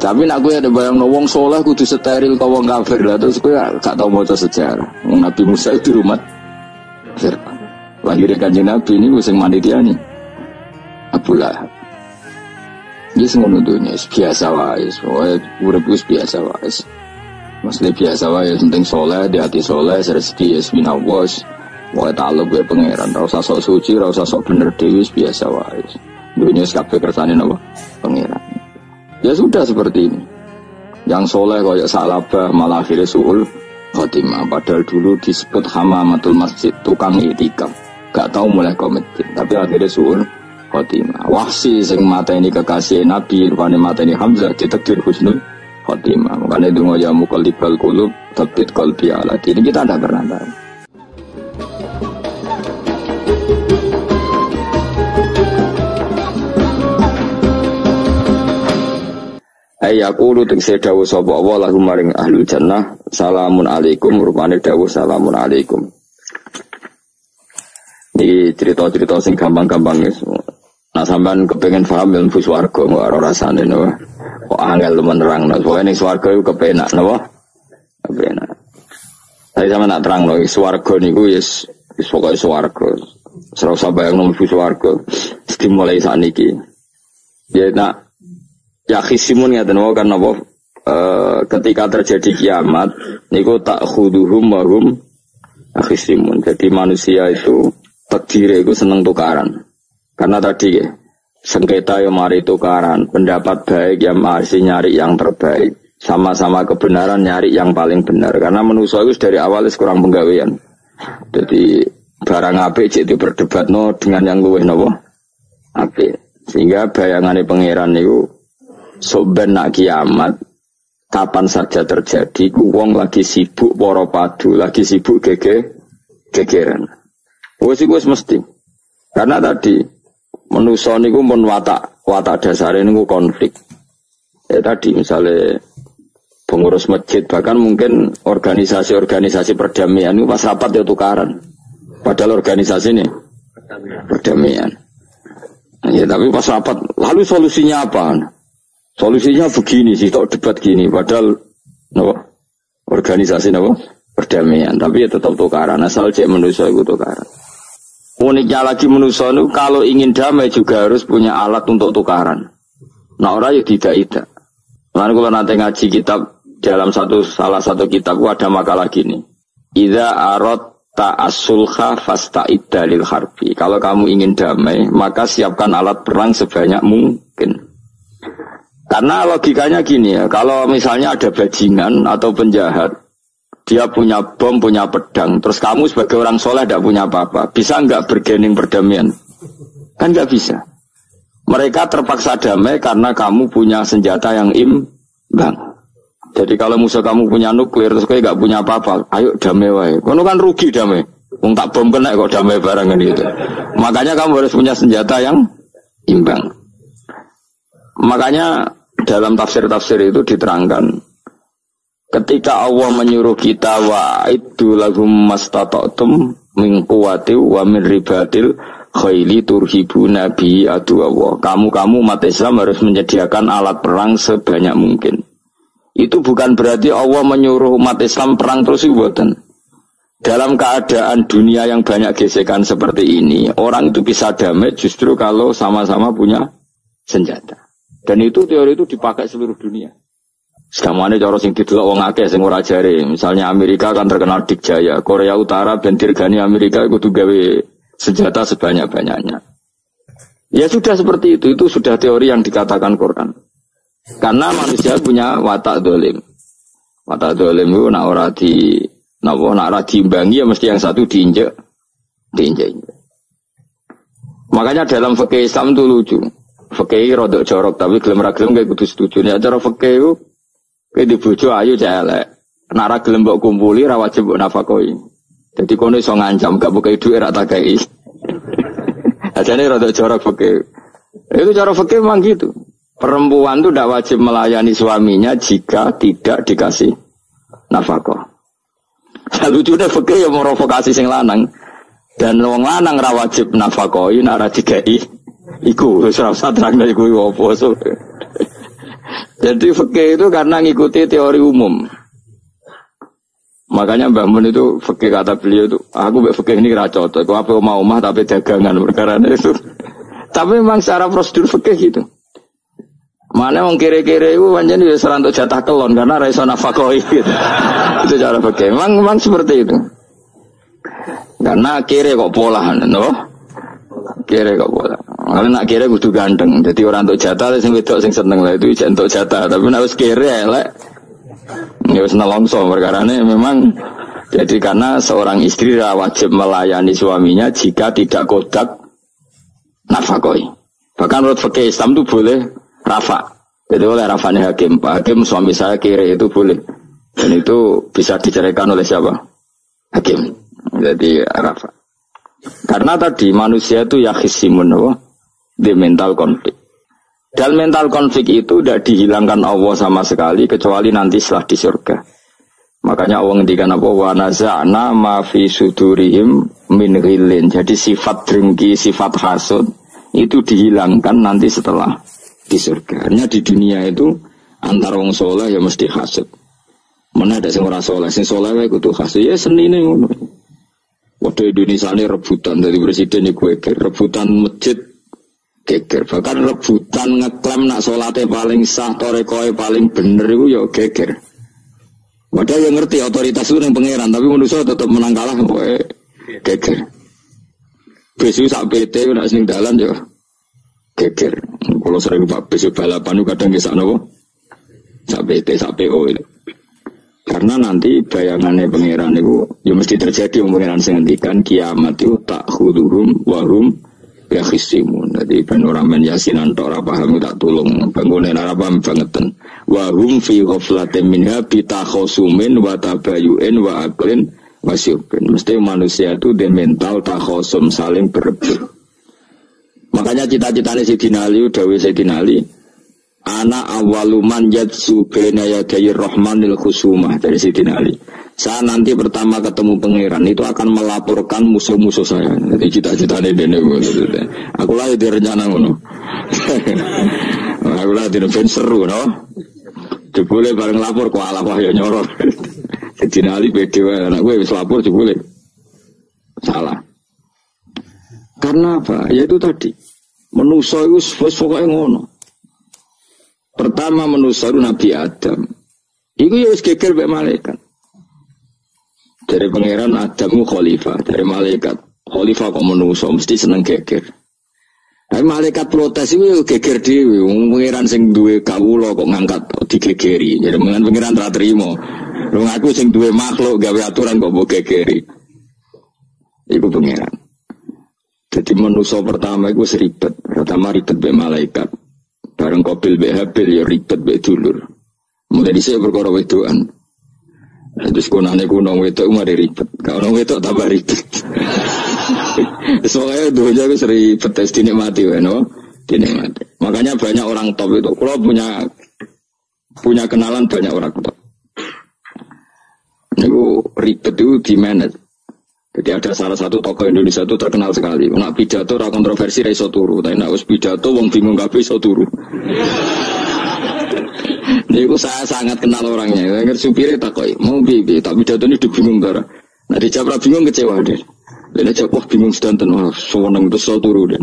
Tapi nak gue ada bayang wong soleh kudu steril kau wong kafir lah terus gue gak tau maca sejarah. Nabi Musa itu rumah Fir'aun. Lahirnya Kanjeng Nabi ini sing manitia nih Abu Lahab. Dia ngono dunya biasa wae, urip wis biasa wae. Mesti biasa wae penting soleh, di hati soleh, rezeki wis minawas. Wae takluk gue pangeran, ora usah sok suci, ora usah sok bener dhewe biasa wae. Dunya kabeh kersane napa? Pangeran. Ya sudah seperti ini. Yang soleh kayak Salabah malah akhirnya suul khotimah. Padahal dulu disebut hamamatul masjid, tukang itikaf. Gak tahu mulai komitmen, tapi akhirnya suul khotimah. Wahsi sing mata ini kekasih Nabi, rupanya mata ini Hamzah ditakdir husnul khotimah. Makanya itu ngoyamu qalbal qulub tabbit qalbi ala. Ini kita tidak pernah tahu. Ayaqulu tegese dawuh sapa Allah lahum maring ahlul jannah salamun alaikum rupane dawuh salamun alaikum. Iki cerita-cerita sing gampang-gampang wis. Nah sampean kepengin paham ilmu swarga ora rasane napa. Kok angel menerangno. Pokoke ning swarga iku kepenak napa? Kepenak. Tapi sampean nak terangno swarga niku wis pokoke swarga. Ora usah bayangno mlebu swarga. Dimulai sakniki. Ya nak ya khisimun ya tenwa kan apa ketika terjadi kiamat niku tak khuduhum wahum khisimun. Jadi manusia itu takdir itu seneng tukaran. Karena tadi sengketa yang mari tukaran, pendapat baik yang masih nyari yang terbaik, sama-sama kebenaran nyari yang paling benar. Karena manusia itu dari awal kurang penggawean. Jadi barang apik cek diperdebatno dengan yang luwih napa apik. Sehingga bayangannya pangeran niku soben nak kiamat kapan saja terjadi wong lagi sibuk para padu lagi sibuk gegeran wis mesti karena tadi manusa niku mun watak dasare niku konflik ya tadi misalnya pengurus masjid bahkan mungkin organisasi perdamaian itu pas rapat ya tukaran padahal organisasi ini perdamaian ya tapi pas rapat lalu solusinya apa? Solusinya begini sih, tok debat gini. Padahal, organisasi perdamaian. Tapi ya tetap tukaran. Asal cek manusia itu tukaran. Uniknya lagi manusia itu kalau ingin damai juga harus punya alat untuk tukaran. Nah orang ya tidak. Lalu kalau nanti ngaji kitab dalam salah satu kitab ada makalah gini. Idza aradta as-sulha fasta'idda lil harbi. Kalau kamu ingin damai, maka siapkan alat perang sebanyak mungkin. Karena logikanya gini ya, kalau misalnya ada bajingan atau penjahat, dia punya bom, punya pedang, terus kamu sebagai orang soleh tidak punya apa-apa, bisa nggak bergening perdamaian? Kan nggak bisa. Mereka terpaksa damai karena kamu punya senjata yang imbang. Jadi kalau musuh kamu punya nuklir, terus kayak nggak punya apa-apa, ayo damai wae. Kamu kan rugi damai. Wong tak bom kena kok damai barang kan gitu. Makanya kamu harus punya senjata yang imbang. Makanya dalam tafsir-tafsir itu diterangkan ketika Allah menyuruh kita wa'iddu lahum mastata'tum min quwwati wa min ribatil khaili turhibuna bi aduwallah. Kamu umat Islam harus menyediakan alat perang sebanyak mungkin. Itu bukan berarti Allah menyuruh umat Islam perang terus ibuatan. Dalam keadaan dunia yang banyak gesekan seperti ini, orang itu bisa damai justru kalau sama-sama punya senjata. Dan itu teori itu dipakai seluruh dunia. Sekamane cara sing didelok wong akeh sing ora jare. Misalnya Amerika kan terkenal dikjaya, Korea Utara ben dirgani Amerika kudu gawe senjata sebanyak-banyaknya. Ya sudah seperti itu sudah teori yang dikatakan Quran. Karena manusia punya watak dolim. Watak dolim itu nak ora diimbangi ya mesti yang satu diinjek. Makanya dalam fikih Islam itu lucu. Fikih rodok jorok tapi gelem ra gelem kayak kudu setuju. Nek cara fikih iku kowe dibojo ayu cek elek. Nek ra gelem mbok kumpuli ra wajib mbok nafakoi. Dadi kono iso ngancam gak buka dhuwit ra tak kei. Ajane rodok jorok fikih. Itu cara fikih memang gitu. Perempuan itu tidak wajib melayani suaminya jika tidak dikasih nafkah. Lucunya fikih yang merokokasi sing lanang dan wong lanang ra wajib nafkahi nek ra dikai. Iku wis ora usah terangno iku opo. Jadi fikih itu karena ngikuti teori umum. Makanya Mbah Mun itu fikih kata beliau itu, aku fikih ini ra cocok, aku apa mau omah tapi dagangan perkara itu. Tapi memang secara prosedur fikih gitu. Mana wong kere-kere itu pancen wis ora entuk jatah kelon karena ra iso nafakoi gitu. Itu cara fikih. Memang seperti itu. Karena kere kok pola, no? Kere kok pola. Kalau nak kere kudu ganteng. Jadi orang entuk jatah sing wedok sing seneng lah itu iso entuk jatah, tapi nek wis kere elek ya wis nelongso perkarane memang. Jadi karena seorang istri wajib melayani suaminya jika tidak kodak nafakoi. Bahkan menurut fikih Islam itu boleh rafa. Jadi oleh rafanya hakim. Pak Hakim suami saya kere itu boleh. Dan itu bisa diceraikan oleh siapa? Hakim. Jadi rafa. Karena tadi manusia itu yakhisimun di mental konflik. Dan mental konflik itu tidak dihilangkan Allah sama sekali kecuali nanti setelah di surga. Makanya Allah ngendikan apa? Wa naza'na ma fi sudurihim min ghillin. Jadi sifat dengki, sifat hasud itu dihilangkan nanti setelah di surga. Hanya di dunia itu antar wong soleh ya mesti hasud. Mana ada sing ora soleh, sing soleh wae kudu hasud. Ya senine ngono. Waduh Indonesia ini rebutan dari presiden iku rebutan masjid geger. Bahkan rebutan ngeklaim nak salate paling sah, torekoe paling bener itu ya geger. Padahal yang ngerti otoritas itu yang pangeran, tapi manusia tetap menang kalah pokoknya geger. Besok sak PT nak sing dalan ya geger. Kalau sering Pak besok balapan kadang nggih sak napa? Sak PT, sak PO itu. Karena nanti bayangannya pangeran itu ya mesti terjadi pangeran sing ngendikan kiamat itu tak khuduhum wahum yakhisimun. Jadi ben ora men yasinan tok ora paham tak tulung bangunan ora paham bangeten. Wahum fi ghaflatin minha bitakhusumin wa tabayu'in wa aqlin wasyubin. Mesti manusia itu di mental takhusum saling berebut. Makanya cita-citanya Sayyidina Ali dawuh Sayyidina Ali ana awaluman yadsu baina yadayi rahmanil khusumah dari Sayyidina Ali. Saya nanti pertama ketemu pangeran itu akan melaporkan musuh-musuh saya. Jadi cita-citanya dene aku lah di rencana ngono. Aku lah di ben seru no. Jebule bareng lapor kok ala wah ya nyorot. Sayyidina Ali beda wae anak gue wis lapor jebule. Salah. Karena apa? Ya itu tadi. Manusa itu pokoknya ngono. Pertama manusia itu Nabi Adam. Iku ya wis geger mek malaikat. Dari pangeran Adamu khalifah, dari malaikat khalifah kok manusia mesti seneng geger. Tapi malaikat protes itu geger dhewe, wong pangeran sing duwe kawula kok ngangkat digegeri. Jadi pangeran ra trimo. Wong aku sing duwe makhluk gawe aturan kok mbok gegeri. Iku pangeran. Jadi manusia pertama itu seribet. Pertama ribet mek malaikat. Bareng Qabil be Habil ya ribet be dulur. Mulai dhisik perkara wedokan. Terus kunane kuno wedok mari ribet. Kalau wedok tambah ribet. Soalnya dunia wis ribet tes dinikmati wae no. Dinikmati. Makanya banyak orang top itu. Kalau punya kenalan banyak orang top. Niku ribet itu di manage. Jadi ada salah satu tokoh Indonesia itu terkenal sekali. Nak pidato ra kontroversi ra iso turu, tapi nak wis pidato wong bingung kabeh iso turu. Niku saya sangat kenal orangnya. Saya supire takoki, "Mau piye? Tak pidato ini bingung ta." Nah dijawab bingung kecewa deh. Lha jawab bingung sedanten, wah seneng terus iso turu deh.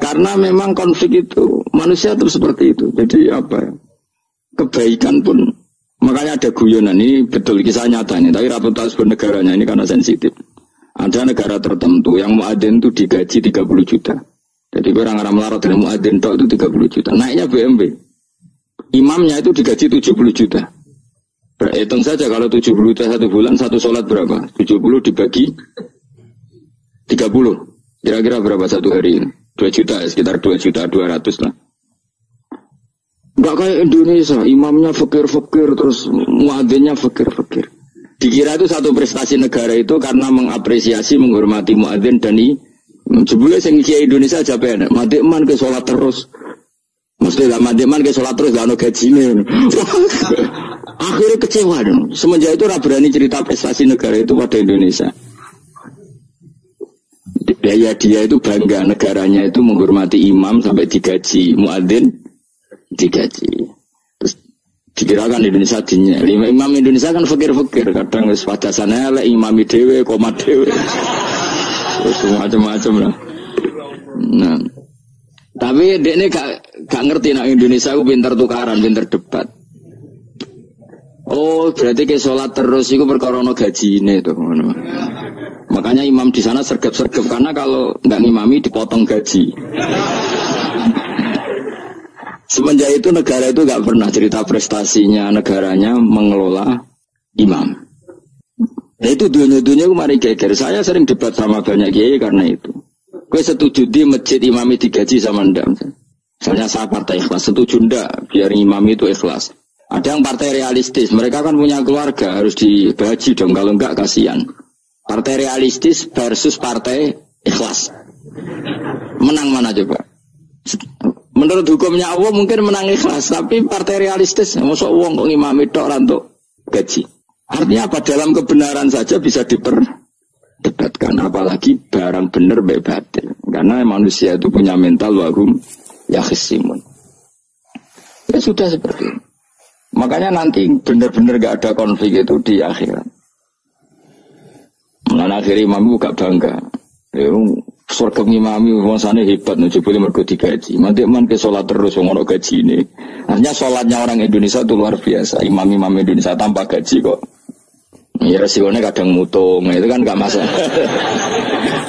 Karena memang konflik itu manusia terus seperti itu. Jadi apa ya? Kebaikan pun makanya ada guyonan ini betul kisah nyatanya, tapi reputasi bernegaranya ini karena sensitif. Ada negara tertentu yang muadzin itu digaji 30 juta. Jadi orang Arab melarat dengan muadzin itu 30 juta. Naiknya BMW. Imamnya itu digaji 70 juta. Hitung saja kalau 70 juta satu bulan satu sholat berapa? 70 dibagi 30. Kira-kira berapa satu hari? 2 juta, sekitar 2 juta 200 lah. Enggak kayak Indonesia, imamnya fakir-fakir, terus muadzinnya fakir-fakir. Dikira itu satu prestasi negara itu karena mengapresiasi, menghormati muadzin dan sebelumnya yang kiai Indonesia aja penak, madikman ke sholat terus. Mesti lah madikman ke sholat terus, gak ada gajinya. Akhirnya kecewa dong. Semenjak itu berani cerita prestasi negara itu pada Indonesia. Dia itu bangga negaranya itu menghormati imam sampai digaji muadzin digaji. Terus dikirakan Indonesia dinya. Imam Indonesia kan fakir-fakir, kadang wis padasane elek imami dhewe, komat dhewe. Terus macam-macam lah. Nah. Tapi dekne gak ngerti nak Indonesia ku pinter tukaran, pinter debat. Oh, berarti ke sholat terus itu perkara ono gajine tuh. Makanya imam di sana sergap-sergap karena kalau nggak ngimami dipotong gaji. Semenjak itu negara itu nggak pernah cerita prestasinya negaranya mengelola imam. Nah itu dunia-dunia kemarin geger. Saya sering debat sama banyak kiai karena itu. Gue setuju di masjid imami digaji sama ndak. Misalnya saya partai ikhlas, setuju ndak biar imami itu ikhlas. Ada yang partai realistis, mereka kan punya keluarga, harus digaji dong, kalau enggak kasihan. Partai realistis versus partai ikhlas. Menang mana coba? Menurut hukumnya Allah mungkin menang ikhlas, tapi partai realistis, masuk uang kok ngimami tok rantuk gaji. Artinya apa? Dalam kebenaran saja bisa diperdebatkan, apalagi barang benar baik batil. Karena manusia itu punya mental wahum yakhisimun. Ya sudah seperti itu. Makanya nanti benar-benar gak ada konflik itu di akhirat. Mengenai akhir imam itu gak bangga. Surga imami maksudnya hebat, boleh mergo digaji. Nanti man ke sholat terus, ngono gaji ini. Artinya sholatnya orang Indonesia itu luar biasa. Imam-imam Indonesia tanpa gaji kok. Ya resikonya kadang mutung, itu kan gak masalah.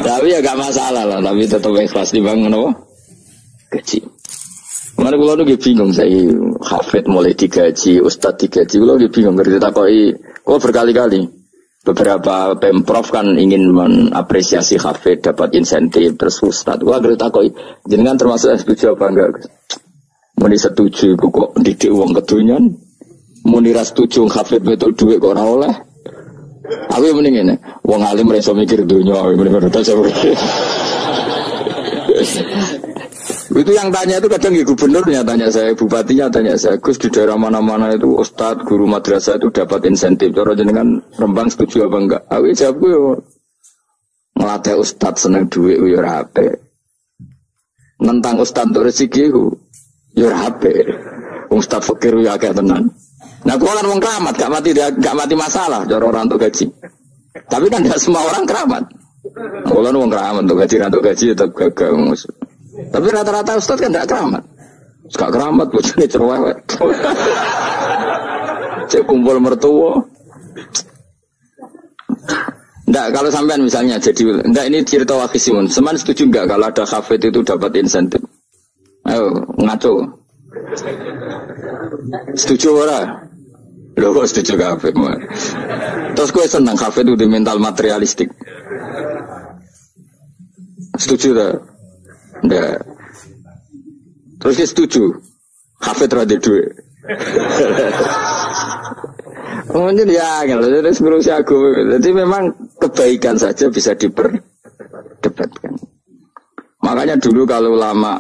Tapi ya gak masalah lah, tapi tetap ikhlas dibangun apa? Gaji. Mana kalau nu bingung saya, hafid mulai digaji, ustad digaji, kalau bingung ngerti takoi, kok berkali-kali. Beberapa pemprov kan ingin mengapresiasi hafid, dapat insentif, terus ustad. Kalau ngerti takoi, jenengan termasuk setuju apa enggak? Muni setuju, kok didik uang kedunyan, muni ras setuju hafid betul duit kok ora oleh. Aku mending ini, wong alim reso mikir dunia, bener-bener itu yang tanya itu kadang gubernurnya tanya saya, bupatinya tanya saya, Gus di daerah mana-mana itu ustadz, guru madrasah itu dapat insentif. Cara jenengan Rembang setuju apa enggak? Aku jawab yo ngelatih ustadz seneng duit yo rape. Nentang ustadz untuk rezeki yo rape. Ustadz fakir yo akeh tenan. Nah, gua kan wong keramat, gak mati masalah cara orang untuk gaji. Tapi kan tidak semua orang keramat. Gua kan wong keramat untuk gaji tetap gagal. Tapi rata-rata ustaz kan tidak keramat. Gak keramat, bojone cerewet. Cek kumpul mertua. Nggak, kalau sampean misalnya jadi, nggak ini cerita wakisimun. Seman setuju nggak kalau ada hafid itu dapat insentif? Ayo ngaco. Setuju ora? Loh, kok setuju hafid? Terus gue senang hafid itu di mental materialistik. Setuju tak? Nggak. Terus dia setuju hafid rada duit. Mungkin ya, jadi ngurusi aku. Jadi memang kebaikan saja bisa diperdebatkan. Makanya dulu kalau ulama,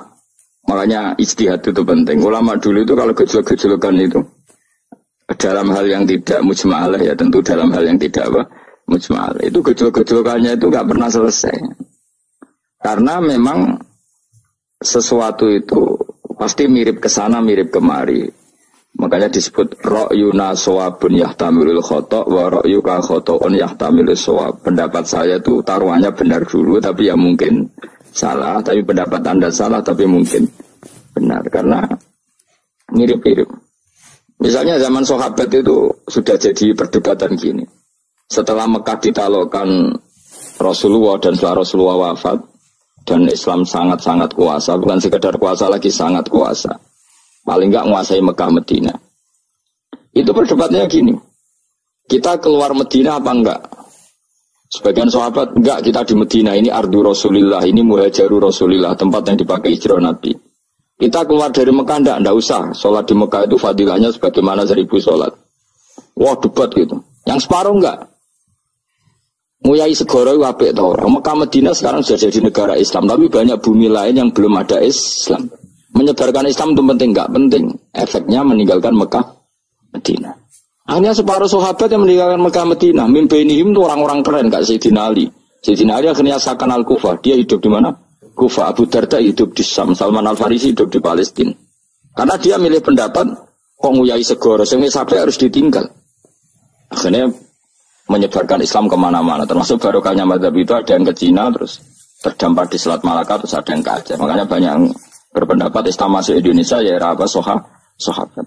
makanya ijtihad itu penting. Ulama dulu itu kalau gejolak-gejolakan itu dalam hal yang tidak mujma'alah, ya tentu dalam hal yang tidak apa mujma'alah. Itu gejolak-gejolakannya itu nggak pernah selesai. Karena memang sesuatu itu pasti mirip ke sana, mirip kemari. Makanya disebut ra'yuna shawabun yahtamilul khata' wa ra'yuka khata'un yahtamilus shawab. Pendapat saya itu taruhannya benar dulu tapi ya mungkin salah, tapi pendapat Anda salah tapi mungkin benar karena mirip-mirip. Misalnya zaman sahabat itu sudah jadi perdebatan gini. Setelah Mekah ditaklukkan Rasulullah dan setelah Rasulullah wafat dan Islam sangat-sangat kuasa, bukan sekedar kuasa lagi, sangat kuasa. Paling enggak menguasai Mekah Medina. Itu perdebatannya gini. Kita keluar Medina apa enggak? Sebagian sahabat, enggak, kita di Medina, ini ardu Rasulillah, ini muhajaru Rasulillah, tempat yang dipakai hijrah Nabi. Kita keluar dari Mekah enggak usah. Sholat di Mekah itu fadilahnya sebagaimana 1000 sholat. Wah, debat gitu. Yang separuh enggak. Nguyai segoro apik ta ora. Mekah Medina sekarang sudah jadi negara Islam, tapi banyak bumi lain yang belum ada Islam. Menyebarkan Islam itu penting, enggak penting. Efeknya meninggalkan Mekah Medina. Hanya separuh sahabat yang meninggalkan Mekah Medina. Mimpenihim itu orang-orang keren, Kak Sayyidina Ali. Sayyidina Ali akhirnya sakan Al-Kufah. Dia hidup di mana? Kufah. Abu Darda hidup di Syam. Salman Al-Farisi hidup di Palestina. Karena dia milih pendapat kok nguyai segoro, sing sampai harus ditinggal. Akhirnya menyebarkan Islam kemana-mana, termasuk barokahnya mazhab itu ada yang ke Cina, terus terdampar di Selat Malaka, terus ada yang ke Aceh. Makanya banyak yang berpendapat Islam masuk Indonesia ya era apa sahabat.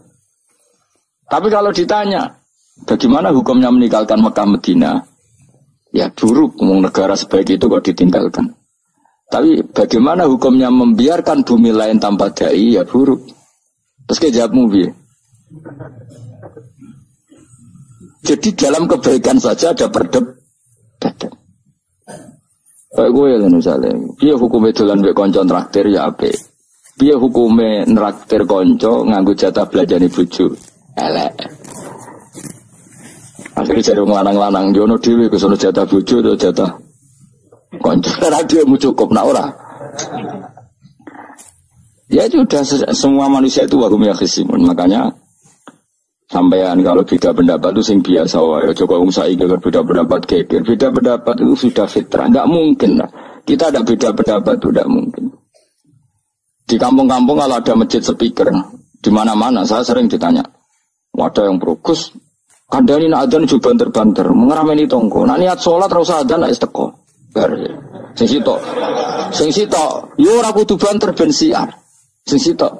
Tapi kalau ditanya, bagaimana hukumnya meninggalkan Mekah Medina? Ya buruk, negara sebaik itu kok ditinggalkan. Tapi bagaimana hukumnya membiarkan bumi lain tanpa dai? Ya buruk. Terus kayak jawabmu biar. Jadi dalam kebaikan saja ada perdebatan. Kayak gue ya misalnya, dia hukumnya dolan mbek konco traktir ya apik. Dia hukumnya nraktir konco nganggo jatah belajani bojo. Elek. Akhirnya jadi ngelanang-lanang jono dhewe kesono jatah bojo atau jatah konco. Karena dia mau cukup nak ora. Ya sudah semua manusia itu wahum yakhisimun. Makanya sampean kalau beda pendapat itu sing biasa wae. Coba wong saiki kan beda pendapat geger. Beda pendapat itu sudah fitrah. Enggak mungkin lah. Kita ada beda pendapat itu enggak mungkin. Di kampung-kampung kalau ada masjid speaker di mana-mana saya sering ditanya. Wadah yang berukus kandani nak adzan juga banter-banter, mengerameni tonggo. Nak niat sholat terus adzan nak isteko. Sing sitok, yo ora kudu banter ben siar. Sing sitok.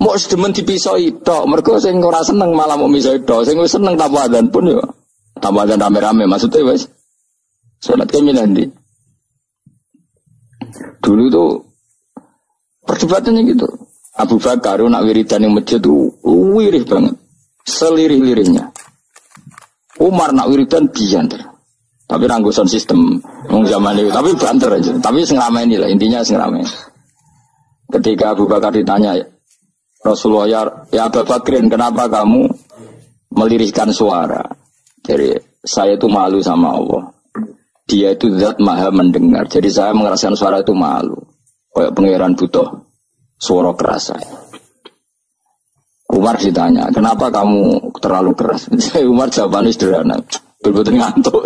Mau sedemen dipisoi tok, mergo sing ora seneng malah mau misoi tok. Sing wis seneng tanpa adzan pun yo tanpa adzan rame-rame maksudnya wis sholat ke milandi. Dulu tuh perdebatannya gitu. Abu Bakar nak wiridan yang masjid tuh wirih banget. Selirih-lirihnya. Umar nak wiridan bianter. Tapi ranggusan sistem zaman itu. Tapi banter aja. Tapi sengamen lah. Intinya sengamen. Ketika Abu Bakar ditanya, Rasulullah ya Abu Bakrin, kenapa kamu melirihkan suara? Jadi saya itu malu sama Allah. Dia itu zat maha mendengar. Jadi saya merasakan suara itu malu. Kayak pangeran butuh suara keras saya. Umar ditanya, kenapa kamu terlalu keras? Umar jawabannya sederhana, betul-betul ngantuk.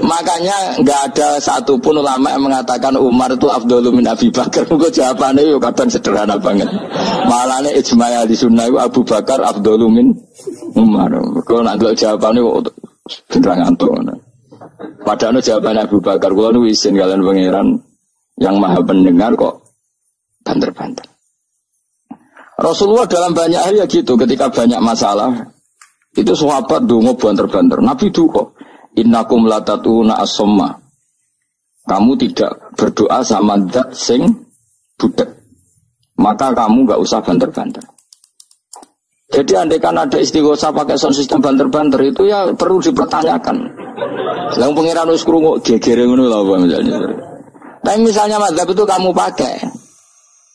Makanya nggak ada satupun ulama yang mengatakan Umar itu afdhalu min Abi Bakar. Mungkin jawabannya itu kadang sederhana banget. Malahnya ijma' ahli sunnah itu Abu Bakar afdhalu min Umar. Kalau nanti jawabannya beneran ngantuk. Padahal jawabannya Abu Bakar, kalau isin kalian pangeran yang maha pendengar kok banter-banter. Rasulullah dalam banyak hal ya gitu, ketika banyak masalah itu sahabat dongo banter-banter. Nabi duka, innakum latatuna as-somma. Kamu tidak berdoa sama zat sing budak. Maka kamu enggak usah banter-banter. Jadi andaikan ada istighosah pakai sound system banter-banter itu ya perlu dipertanyakan. Lah pengiran wis krungu gegere ngono lho apa misalnya. Tapi misalnya mazhab itu kamu pakai.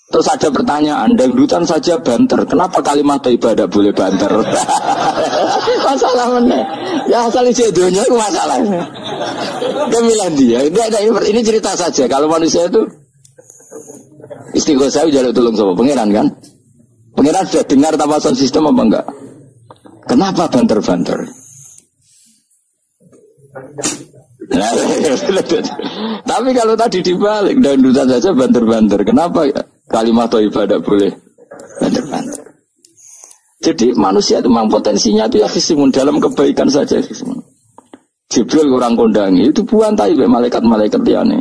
Terus ada pertanyaan, dangdutan saja banter. Kenapa kalimat ibadah boleh banter? Masalah mana? Ya asal isi dunia itu masalahnya. Kemilan dia. Ini cerita saja. Kalau manusia itu istighosah jaluk tolong sama pangeran kan? Pangeran sudah dengar tanpa sound system apa enggak? Kenapa banter-banter? Tapi kalau tadi dibalik, dangdutan saja banter-banter. Kenapa ya? Kalimat ibadah boleh banter-banter. Jadi manusia itu memang potensinya itu ya khisimun dalam kebaikan saja khisimun. Jibril kurang kondangi itu buantai malaikat-malaikat liane.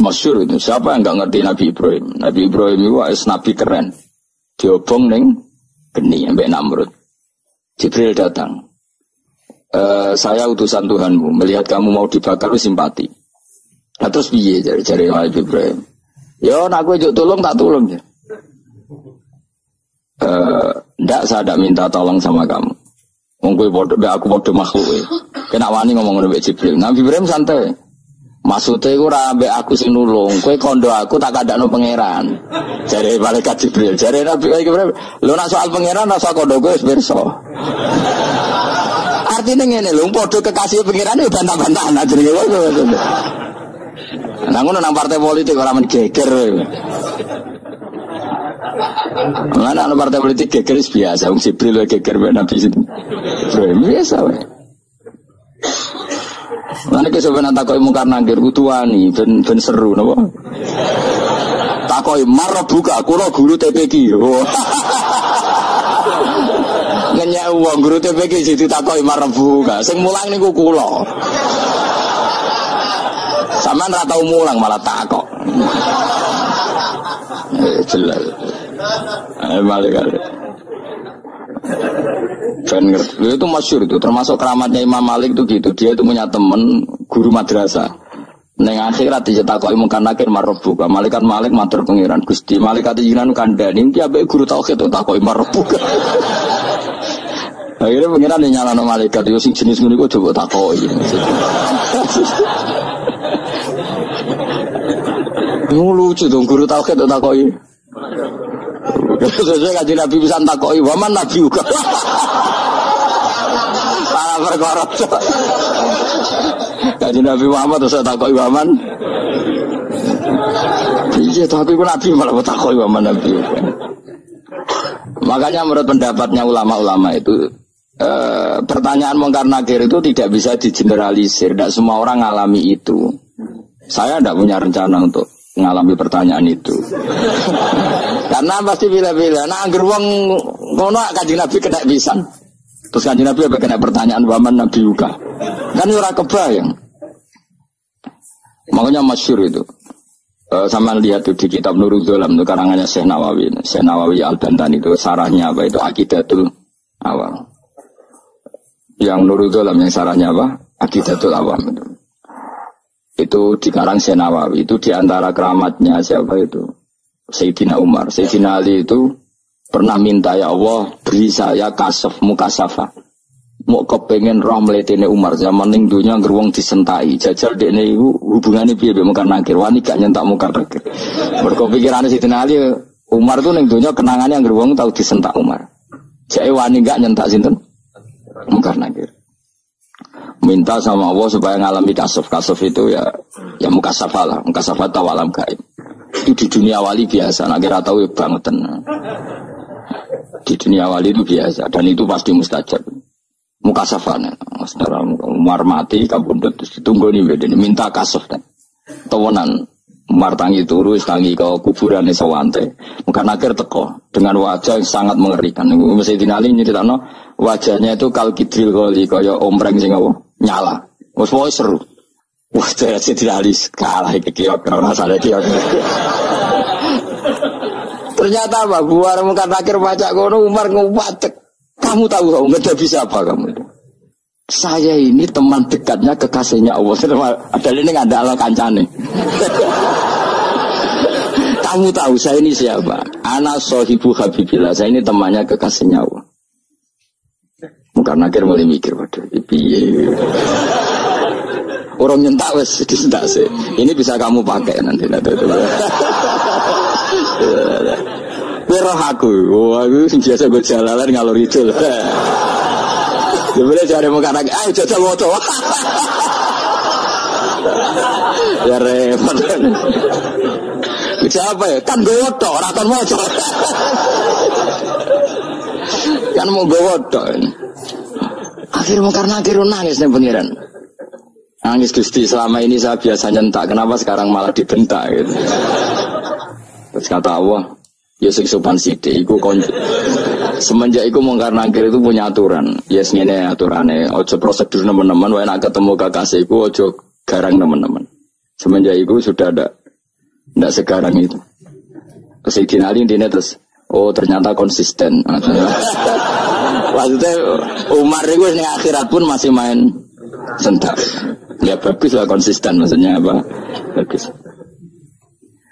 Masyhur itu. Siapa yang enggak ngerti Nabi Ibrahim? Nabi Ibrahim itu nabi keren. Diobong ning geni ambek Namrud. Jibril datang. Saya utusan Tuhanmu, melihat kamu mau dibakar simpati. Nah, terus piye jari Nabi Ibrahim? Yo, nak gue juk tolong tak tolong ya. Ndak saya tidak minta tolong sama kamu. Mungkin aku bodoh makhluk. Kena wani ngomong dengan Jibril. Nabi Ibrahim santai. Maksudnya gue rabe aku sing nulung. Kue kondo aku tak ada no pangeran. Jadi malaikat Jibril. Jadi Nabi Ibrahim. Lo nak soal pangeran, nak soal kondo gue berso. Artinya ngene lho, padha kekasih pangeran yo bantah-bantahan ajeng ngono. Nang ngono nang partai politik ora men geger. Mana nang partai politik geger biasa, wong Jibril geger mek Nabi Ibrahim biasa wae. Lan Mulane ki sampeyan takoki mungkar nangkir kudu wani ben seru napa? Takoki marbuka kula guru TPQ. Ngenyek wong guru TPQ sing ditakoki marbuka. Sing mulang niku kula. Sampeyan ra tau mulang malah takok. Jelas. Balik kali. Itu masyhur itu, termasuk keramatnya Imam Malik itu gitu. Dia itu punya teman guru madrasah. Neng akhirat dicetakoki mungkar nakir marbuka. Malaikat Malik matur pengiran Gusti. Malaikat jinan kandhani iki ambek guru tauhid takoki marbuka. Akhirnya pengiran nyalano malaikat yo sing jenis ngono iku coba takoki. Lucu dong guru tauhid takoki. Sesuai kaji Nabi bisa takoki waman Nabi juga. Para perkara. Kaji Nabi Muhammad terus takoki waman. Iya tapi pun Nabi malah takoki waman Nabi. Makanya menurut pendapatnya ulama-ulama itu pertanyaan mungkar nakir itu tidak bisa digeneralisir. Tidak semua orang ngalami itu. Saya tidak punya rencana untuk mengalami pertanyaan itu. Karena pasti bila-bila. Nah, angger wong ngono Kanjeng Nabi kena pisan. Terus Kanjeng Nabi apa kena pertanyaan waman Nabi juga. Kan ora kebayang. Makanya masyhur itu. Sama lihat itu di kitab Nurul Dzolam itu karangannya Syekh Nawawi. Syekh Nawawi Al-Bantani itu sarahnya apa itu Aqidatul Awam. Yang Nurul Dzolam yang sarahnya apa? Aqidatul Awam itu. Itu dikarang Syekh Nawawi itu diantara keramatnya siapa itu Sayyidina Umar. Sayyidina Ali itu pernah minta ya Allah beri saya kasaf mukasafah. Mau kepengen roh mletene Umar zaman ning dunya ngruwung disentai. Jajal dekne iku hubungane piye mbek mungkar nakir. Wani gak nyentak mungkar nakir. Mergo pikirane Sayyidina Ali Umar tuh ning dunya kenangane ngruwung tau disentak Umar. Jake wani gak nyentak sinten? Mungkar nakir. Minta sama Allah supaya ngalami kasaf itu ya mukasafah lah, mukasafah tawalam gaib. Itu di dunia wali biasa, nak kira tahu ya banget tenang. Di dunia wali itu biasa dan itu pasti mustajab. Mukasafah, setelah Umar mati, kabundut terus ditunggu nih bedanya, minta kasaf dan tawanan. Umar tangi turu, tangi ke kuburan sawante. Mungkin akhir teko dengan wajah yang sangat mengerikan. Mesti dinali nyeritakno wajahnya itu kal kidril kali kaya ompreng sing nyala. Wes pokoke seru. Wah, jadi dinali kalah iki kiok ora salah kiok. Ternyata apa? Buar mungkin akhir baca kono Umar ngupatek. Kamu tahu kamu enggak bisa apa kamu itu? Saya ini teman dekatnya kekasihnya Allah. Ada ini nggak ada ala kancane. Kamu tahu saya ini siapa? Ana sohibu habibillah. Saya ini temannya kekasihnya Allah. Bukan akhir mulai mikir waduh. Piye. Orang nyentak wes disentak sih. Ini bisa kamu pakai nanti. Wero aku. Wah, aku biasa gue jalalan ngalor itu. Sebenarnya cari muka lagi, ayo jajal moto. Ya repot. Siapa ya? Kan gue woto, raton moto. Kan mau gue woto. Akhirnya mau karena akhirnya nangis nih pengiran. Nangis Gusti, selama ini saya biasa nyentak, kenapa sekarang malah dibentak gitu. Terus kata Allah, ya sing sopan sithik iku semenjak iku mungkar nakir itu punya aturan. Yes ngene aturane, ojo prosedur teman-teman wae nek ketemu kekasihku ojo garang teman-teman. Semenjak iku sudah ada ndak sekarang itu. Sayyidina Ali intine terus oh ternyata konsisten. Maksudnya Umar itu ning akhirat pun masih main sentak. Ya bagus lah konsisten maksudnya apa? Bagus.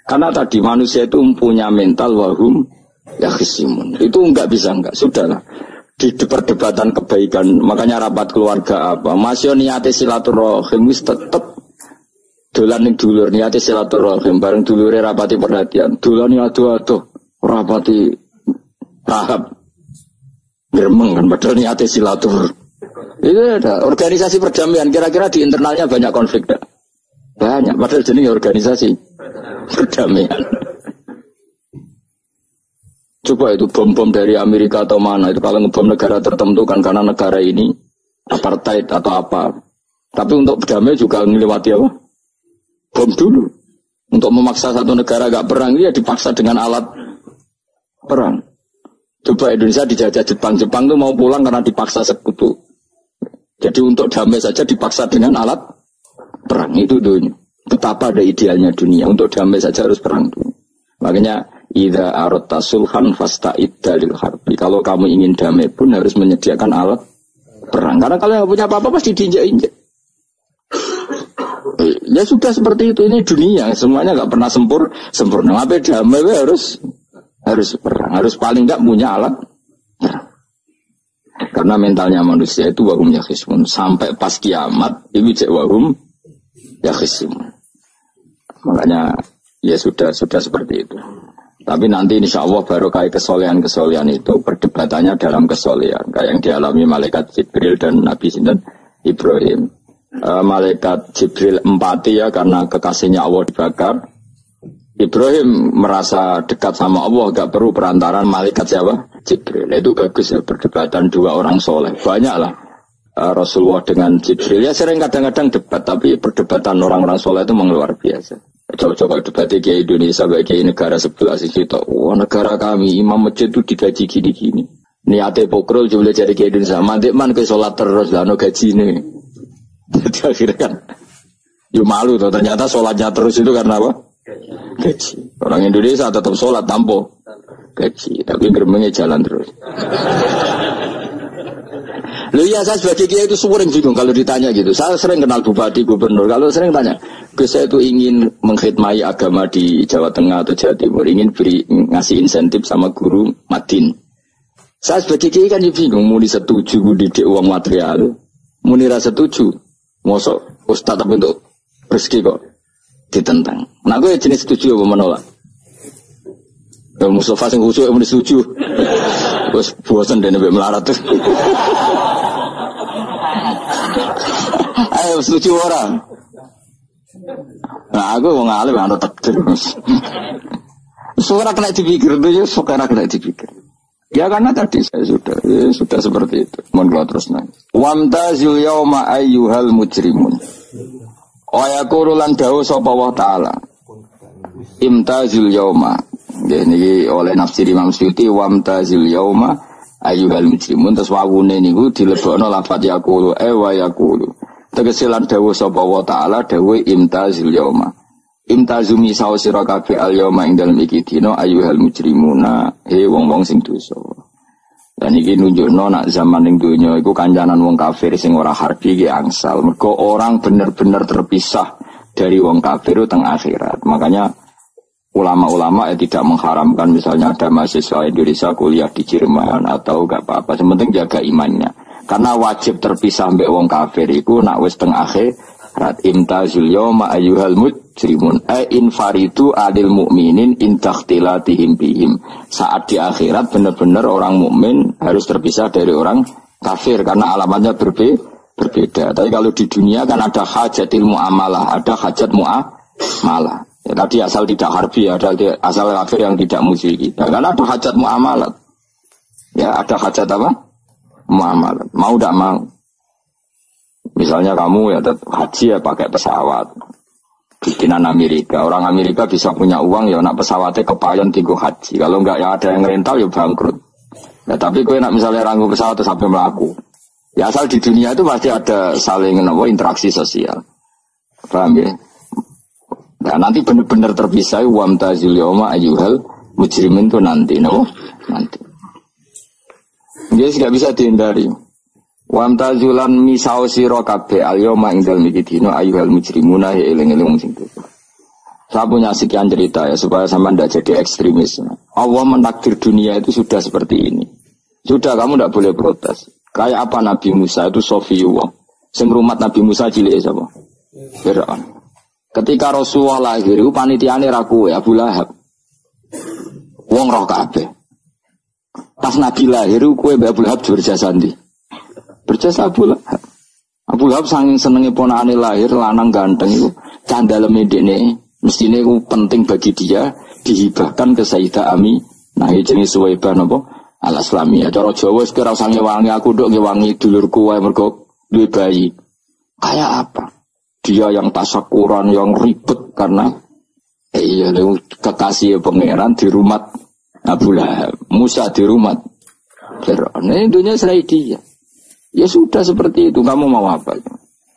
Karena tadi manusia itu punya mental wahum ya khisimun. Itu enggak bisa enggak. Sudahlah. Di perdebatan kebaikan. Makanya rapat keluarga apa. Masih niatnya silaturahim. Tetap dolan yang dulur. Niatnya silaturahim. Bareng dulurnya rapati perhatian. Dolan yang aduh-aduh. Rapati rahab. Geremeng kan. Padahal niatnya silatur. Itu ada. Organisasi perdamaian. Kira-kira di internalnya banyak konflik. Banyak. Padahal jenis organisasi perdamaian. Coba itu bom-bom dari Amerika atau mana itu kalau ngebom negara tertentu kan karena negara ini apartheid atau apa Tapi untuk berdamai juga melewati apa? Bom dulu. Untuk memaksa satu negara gak perang, ya dipaksa dengan alat perang. Coba Indonesia dijajah Jepang tuh mau pulang karena dipaksa sekutu. Jadi untuk damai saja dipaksa dengan alat perang. Itu dunia. Betapa ada idealnya dunia. Untuk damai saja harus perang dulu. Makanya idza aradta sulhan fasta'id lil harbi. Kalau kamu ingin damai pun harus menyediakan alat perang. Karena kalau nggak punya apa-apa pasti diinjak-injak. Ya sudah seperti itu, ini dunia, semuanya nggak pernah sempurna. Tapi damai harus perang, harus paling nggak punya alat perang. Karena mentalnya manusia itu wahum yakhisimun. Sampai pas kiamat itu cek wahum yakhisimun. Makanya ya sudah seperti itu. Tapi nanti insya Allah baru kayak kesolehan itu perdebatannya dalam kesolehan. Kayak yang dialami malaikat Jibril dan Nabi Sinten Ibrahim. Malaikat Jibril empati ya karena kekasihnya Allah dibakar. Ibrahim merasa dekat sama Allah, gak perlu perantaran malaikat siapa? Jibril. Itu bagus ya perdebatan dua orang soleh. Banyaklah Rasulullah dengan Jibril. Ya sering kadang-kadang debat, tapi perdebatan orang-orang soleh itu memang luar biasa. Coba-coba debat ke Indonesia, bagi negara sebelah sini. Wah negara kami, imam masjid itu digaji gini-gini. Niatnya pokrol coba jadi ke Indonesia. Mantik man ke sholat terus, lah no gaji nih. Jadi akhirnya kan, ya malu tuh. Ternyata sholatnya terus itu karena apa? Gaji. Orang Indonesia tetap sholat tanpa gaji, tapi gerbangnya jalan terus. Loh ya saya sebagai kiai itu sering bingung kalau ditanya gitu. Saya sering kenal bupati, gubernur. Kalau sering tanya, saya itu ingin mengkhidmati agama di Jawa Tengah atau Jawa Timur, ingin ngasih insentif sama guru Madin. Saya sebagai kiai kan bingung, muni setuju didik uang material, muni rasa setuju. Mosok ustaz tapi untuk rezeki kok ditentang. Nah gue jenis setuju apa menolak? Ya Mustafa sing khusyuk yang setuju. Terus bosan dan lebih melarat tuh. Ayo setuju orang. Nah aku mau ngalih anu takdir. Suara kena dipikir tuh ya, suara kena dipikir. Ya karena tadi saya sudah seperti itu. Mohon terus nang. Wamtazil yauma ayyuhal mujrimun. Wa yaqulu lan dawu sapa wa ta'ala. Imtazil yauma. Niki oleh nafsir Imam Suyuti wamtazil yauma ayyuhal mujrimun. Terus wawune niku dilebokno lafaz yaqulu wa yaqulu. Tegese lan dawu sapa wa ta'ala dawu imtazil yauma. Imtazumi sawo sira kabeh al yauma ing dalem iki dina ayyuhal mujrimuna wong-wong sing dosa. Dan iki nunjukno nak zaman ning donya iku kancanan wong kafir sing ora harbi iki angsal. Mergo orang bener-bener terpisah dari wong kafir teng akhirat. Makanya ulama-ulama tidak mengharamkan misalnya ada mahasiswa Indonesia kuliah di Jerman atau enggak apa-apa. Sementing jaga imannya. Karena wajib terpisah mbek wong kafir iku nak wis teng akhirat imtazul yauma ayyuhal mujrimun infaridu adil mu'minin intakhtilatihim bihim. Saat di akhirat benar-benar orang mukmin harus terpisah dari orang kafir karena alamatnya berbeda. Tapi kalau di dunia kan ada hajatil muamalah, ada hajat muamalah. Ya, tadi asal tidak harbi, ada asal kafir yang tidak musyrik. Ya, karena ada hajat muamalat. Ya, ada hajat apa? Muamalat. Mau tidak mau. Misalnya kamu ya haji ya pakai pesawat. Bikinan Amerika. Orang Amerika bisa punya uang ya nak pesawatnya kepayon tinggu haji. Kalau enggak ya ada yang rental ya bangkrut. Ya tapi kowe nak misalnya ranggu pesawat terus sampai melaku. Ya asal di dunia itu pasti ada saling interaksi sosial. Paham ya? Nah nanti benar-benar terpisah wamtazil yauma ayyuhal mujrimin itu nanti nanti. Jadi tidak bisa dihindari. Wamtazulan misau sira kabeh al-yauma ing dalem iki dina ayyuhal mujrimuna eling-eling sing itu. Saya punya sekian cerita ya supaya sampean tidak jadi ekstremis. Allah mentakdir dunia itu sudah seperti ini. Sudah kamu tidak boleh protes. Kayak apa Nabi Musa itu Sofiyullah. Sing rumat Nabi Musa cilik sapa? Fir'aun. Ketika Rasulullah lahir itu panitiane ra kowe Abu Lahab. Wong roh kabeh. Pas Nabi lahir kowe mbek Abu Lahab berjasa ndi? Berjasa Abu Lahab. Abu Lahab saking senenge ponakane lahir lanang ganteng itu candaleme dekne mestine iku penting bagi dia dihibahkan ke Sayyidah Ami. Nah iki jenenge Suwaibah napa? Al-Islamiyah. Cara Jawa wis ora usah ngewangi aku nduk ngewangi dulurku wae mergo duwe bayi. Kayak apa? Dia yang tasakuran, yang ribet karena kekasih pangeran di rumah Abu Lahab, Musa di rumah Fir'aun. Ini dunia serai dia. Ya sudah seperti itu. Kamu mau apa?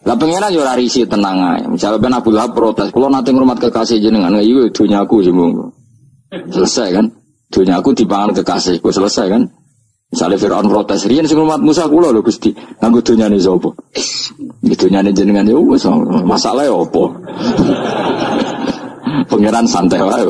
Lah pangeran yo ora risi tenang ae. Misalnya Abu Lahab protes, kalau nanti ngurmat kekasih jenengan, iya dunyaku sih monggo. Selesai kan? Dunyaku dipangan kekasihku, selesai kan? Misalnya Fir'aun protes, riyen sing ngurmat Musa kula lho Gusti, nganggo dunyane sapa? Dunyane jenengan yo wis masalah ya apa? Pangeran santai wae.